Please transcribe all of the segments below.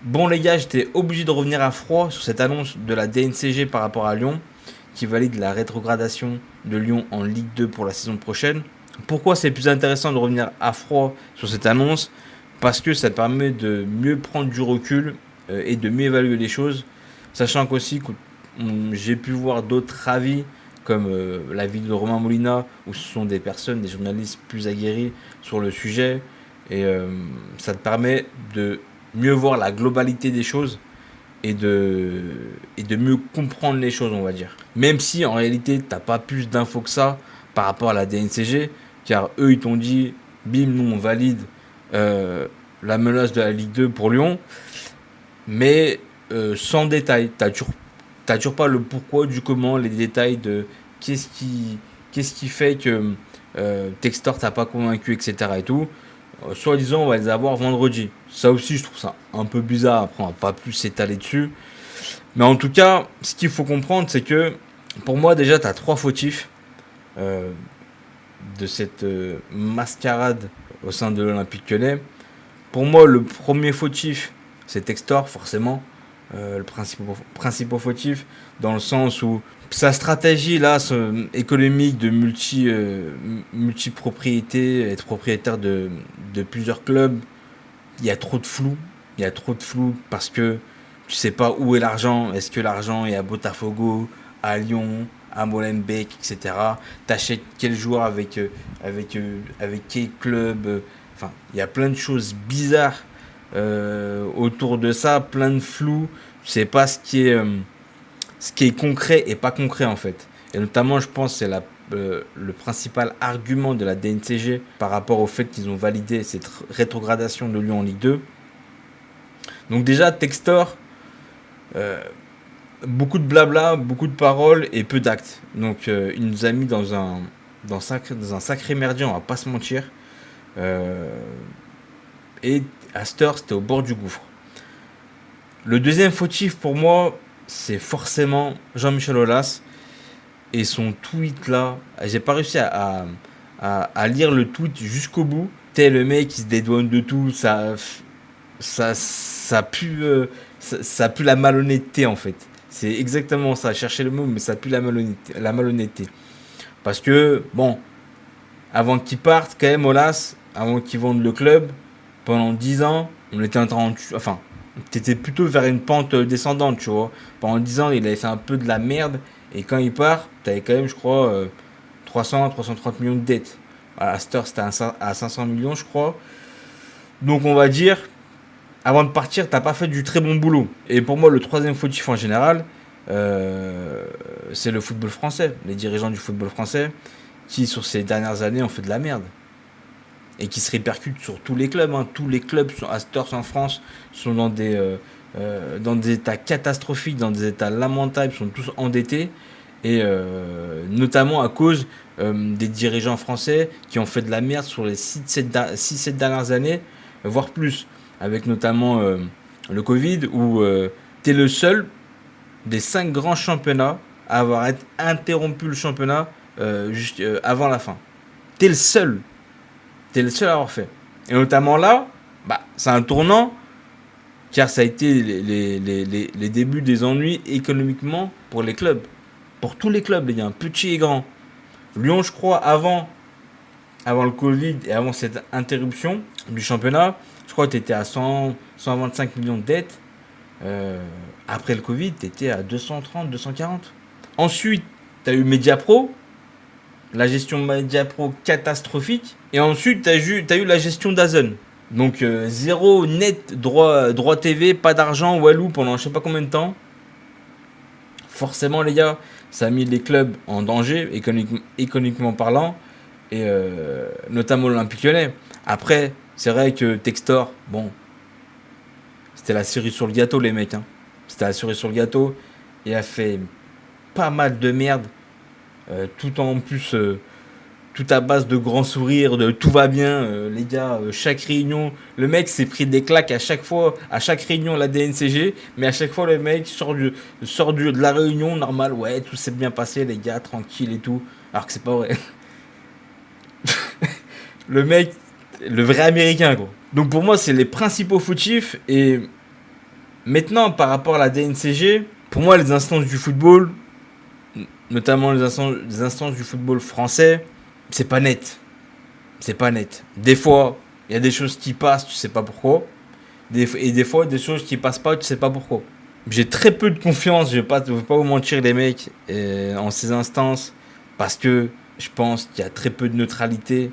Bon les gars, j'étais obligé de revenir à froid sur cette annonce de la DNCG par rapport à Lyon, qui valide la rétrogradation de Lyon en Ligue 2 pour la saison prochaine. Pourquoi c'est plus intéressant de revenir à froid sur cette annonce? Parce que ça permet de mieux prendre du recul et de mieux évaluer les choses, sachant qu'aussi que j'ai pu voir d'autres avis, comme l'avis de Romain Molina, où ce sont des personnes, des journalistes plus aguerris sur le sujet, et ça te permet de mieux voir la globalité des choses et de, et de mieux comprendre les choses, on va dire. Même si en réalité, t'as pas plus d'infos que ça par rapport à la DNCG, car eux, ils t'ont dit, bim, nous, on valide euh, la menace de la Ligue 2 pour Lyon, mais sans détail. T'as toujours pas le pourquoi, du comment, les détails de qu'est-ce qui, qu'est-ce qui fait que Textor t'a pas convaincu, etc. et tout. Soi-disant, on va les avoir vendredi. Ça aussi, je trouve ça un peu bizarre. Après, on va pas plus s'étaler dessus. Mais en tout cas, ce qu'il faut comprendre, c'est que pour moi, déjà, tu as trois fautifs euh, de cette mascarade au sein de l'Olympique Lyonnais. Pour moi, le premier fautif, c'est Textor, forcément. Le principal fautif, dans le sens où sa stratégie là, économique de multipropriété, être propriétaire de plusieurs clubs, il y a trop de flou. Il y a trop de flou parce que tu sais pas où est l'argent. Est-ce que l'argent est à Botafogo, à Lyon, à Molenbeek, etc. T'achètes quel joueur avec quel club. Enfin, il y a plein de choses bizarres autour de ça, plein de flou. Tu sais pas ce qui est concret et pas concret en fait. Et notamment, je pense, c'est le principal argument de la DNCG par rapport au fait qu'ils ont validé cette rétrogradation de Lyon en Ligue 2. Donc déjà, Textor, euh, beaucoup de blabla, beaucoup de paroles et peu d'actes. Donc il nous a mis dans un sacré merdier, on va pas se mentir. Euh, et à cette heure, c'était au bord du gouffre. Le deuxième fautif pour moi, c'est forcément Jean-Michel Aulas et son tweet là. J'ai pas réussi à lire le tweet jusqu'au bout. T'es le mec qui se dédouane de tout, ça pue, ça pue la malhonnêteté en fait. C'est exactement ça. Chercher le mot, mais ça pue la malhonnêteté. Parce que bon, avant qu'il parte, quand même, Olas, avant qu'il vende le club, pendant 10 ans, on était en train, enfin, t'étais plutôt vers une pente descendante, tu vois. Pendant 10 ans, il avait fait un peu de la merde, et quand il part, t'avais quand même, je crois, 330 millions de dettes. À Astor, c'était à 500 millions, je crois. Donc, on va dire, avant de partir, t'as pas fait du très bon boulot. Et pour moi, le troisième fautif en général, euh, c'est le football français, les dirigeants du football français, qui, sur ces dernières années, ont fait de la merde et qui se répercute sur tous les clubs. Hein. Tous les clubs à Stars en France sont dans des états catastrophiques, dans des états lamentables, sont tous endettés. Et notamment à cause des dirigeants français qui ont fait de la merde sur les 6-7 dernières années, voire plus. Avec notamment le Covid, où tu es le seul des 5 grands championnats à avoir interrompu le championnat juste avant la fin. Tu es le seul. T'es le seul à avoir fait. Et notamment là, bah, c'est un tournant, car ça a été les débuts des ennuis économiquement pour les clubs. Pour tous les clubs, les gars, petits et grands. Lyon, je crois, avant le Covid et avant cette interruption du championnat, je crois que tu étais à 125 millions de dettes. Après le Covid, tu étais à 230, 240. Ensuite, tu as eu Mediapro, la gestion Mediapro catastrophique. Et ensuite, t'as eu la gestion d'Azen. Donc, zéro net droit TV, pas d'argent, Walou pendant je sais pas combien de temps. Forcément, les gars, ça a mis les clubs en danger, économiquement parlant, et notamment l'Olympique Lyonnais. Après, c'est vrai que Textor, bon, c'était la cerise sur le gâteau, les mecs. Hein. C'était la cerise sur le gâteau. Il a fait pas mal de merde, tout en plus tout à base de grands sourires, de tout va bien, les gars, chaque réunion, le mec s'est pris des claques à chaque fois, à chaque réunion la DNCG, mais à chaque fois le mec de la réunion normal, ouais, tout s'est bien passé, les gars, tranquille et tout, alors que c'est pas vrai. Le mec, le vrai américain, quoi. Donc pour moi, c'est les principaux fautifs, et Maintenant, par rapport à la DNCG, pour moi, les instances du football, notamment les instances du football français, c'est pas net. C'est pas net. Des fois, il y a des choses qui passent, tu sais pas pourquoi. Et des fois, des choses qui passent pas, tu sais pas pourquoi. J'ai très peu de confiance, je vais pas vous mentir les mecs, en ces instances, parce que je pense qu'il y a très peu de neutralité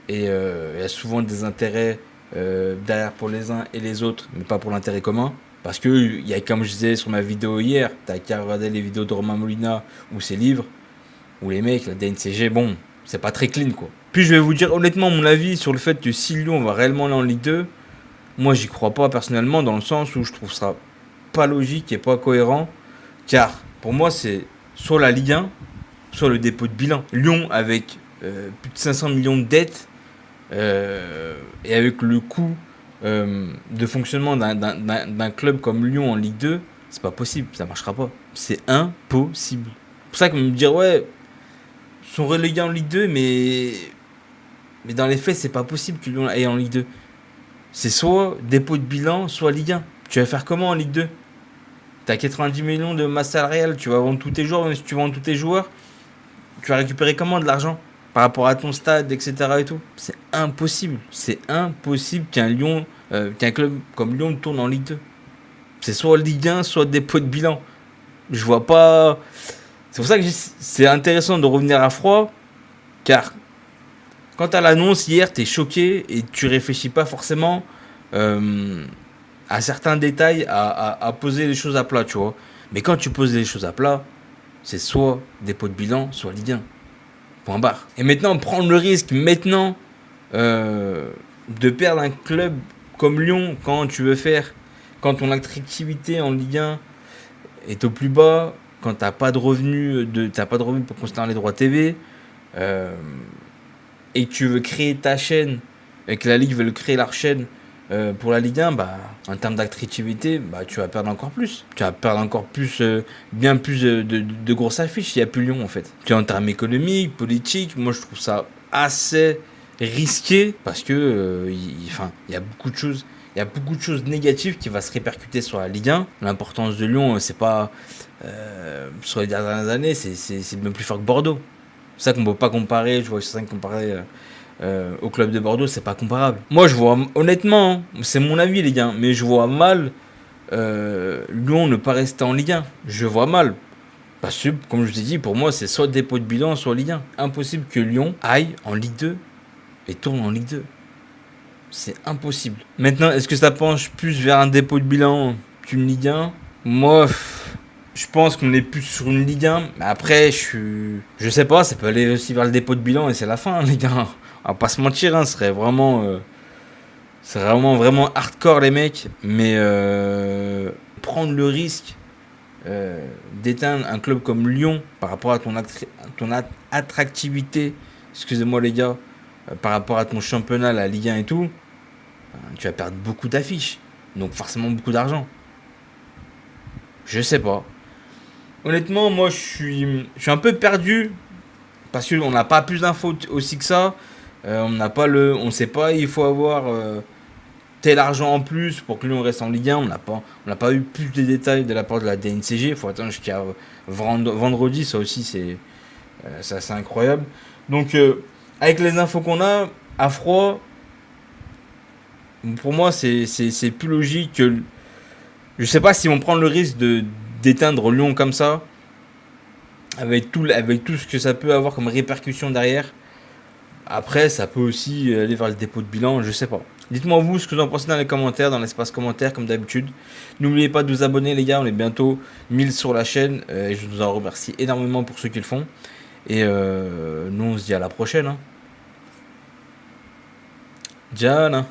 et il y a souvent des intérêts derrière pour les uns et les autres, mais pas pour l'intérêt commun. Parce que, il y a, comme je disais sur ma vidéo hier, t'as qu'à regarder les vidéos de Romain Molina ou ses livres, où les mecs, la DNCG, bon, c'est pas très clean quoi. Puis je vais vous dire honnêtement mon avis sur le fait que si Lyon va réellement aller en Ligue 2, moi j'y crois pas personnellement dans le sens où je trouve ça pas logique et pas cohérent, car pour moi c'est soit la Ligue 1, soit le dépôt de bilan. Lyon avec plus de 500 millions de dettes et avec le coût de fonctionnement d'un club comme Lyon en Ligue 2, c'est pas possible, ça marchera pas. C'est impossible. C'est pour ça que me dire ouais, ils sont relégués en Ligue 2, mais dans les faits c'est pas possible que Lyon aille en Ligue 2. C'est soit dépôt de bilan, soit Ligue 1. Tu vas faire comment en Ligue 2? T'as 90 millions de masse salariale, tu vas vendre tous tes joueurs, mais si tu vends tous tes joueurs, tu vas récupérer comment de l'argent par rapport à ton stade, etc. et tout. C'est impossible. C'est impossible qu'un club comme Lyon tourne en Ligue 2. C'est soit Ligue 1, soit dépôt de bilan. Je vois pas. C'est pour ça que c'est intéressant de revenir à froid, car quand t'as l'annonce hier, t'es choqué et tu réfléchis pas forcément à certains détails, à poser les choses à plat, tu vois. Mais quand tu poses les choses à plat, c'est soit dépôt de bilan, soit Ligue 1. Point barre. Et maintenant, prendre le risque, maintenant, de perdre un club comme Lyon, quand ton attractivité en Ligue 1 est au plus bas, quand t'as pas de revenus pour considérer les droits TV, et que tu veux créer ta chaîne, et que la Ligue veut créer leur chaîne pour la Ligue 1, bah, en termes d'attractivité, bah, tu vas perdre encore plus. Tu vas perdre encore plus, bien plus de grosses affiches. Il n'y a plus Lyon en fait. Tu es en termes économiques, politiques, moi je trouve ça assez risqué parce que il y a beaucoup de choses. Il y a beaucoup de choses négatives qui vont se répercuter sur la Ligue 1. L'importance de Lyon, c'est pas. Sur les dernières années, c'est même plus fort que Bordeaux. C'est ça qu'on ne peut pas comparer. Je vois certains comparer au club de Bordeaux, c'est pas comparable. Moi, je vois, honnêtement, hein, c'est mon avis, les gars, mais je vois mal Lyon ne pas rester en Ligue 1. Je vois mal. Parce que, comme je vous ai dit, pour moi, c'est soit dépôt de bilan, soit Ligue 1. Impossible que Lyon aille en Ligue 2 et tourne en Ligue 2. C'est impossible. Maintenant, est-ce que ça penche plus vers un dépôt de bilan qu'une Ligue 1? Moi, je pense qu'on est plus sur une Ligue 1. Mais après, je sais pas, ça peut aller aussi vers le dépôt de bilan et c'est la fin, les gars. On va pas se mentir, hein, ce serait vraiment. C'est vraiment hardcore, les mecs. Mais prendre le risque d'éteindre un club comme Lyon par rapport à ton attractivité, excusez-moi les gars, par rapport à ton championnat, la Ligue 1 et tout, tu vas perdre beaucoup d'affiches. Donc forcément beaucoup d'argent. Je sais pas. Honnêtement, moi je suis un peu perdu parce qu'on n'a pas plus d'infos aussi que ça. On sait pas, il faut avoir tel argent en plus pour que Lyon reste en Ligue 1. On n'a pas eu plus de détails de la part de la DNCG. Il faut attendre jusqu'à vendredi, ça aussi c'est assez incroyable. Donc avec les infos qu'on a, à froid, pour moi c'est plus logique que. Je sais pas s'ils vont prendre le risque d'éteindre Lyon comme ça, avec tout ce que ça peut avoir comme répercussion derrière. Après, ça peut aussi aller vers le dépôt de bilan, je sais pas. Dites-moi vous ce que vous en pensez dans les commentaires, dans l'espace commentaire comme d'habitude. N'oubliez pas de vous abonner les gars, on est bientôt 1000 sur la chaîne. Et je vous en remercie énormément pour ceux qui le font. Et nous on se dit à la prochaine. Hein. Ciao.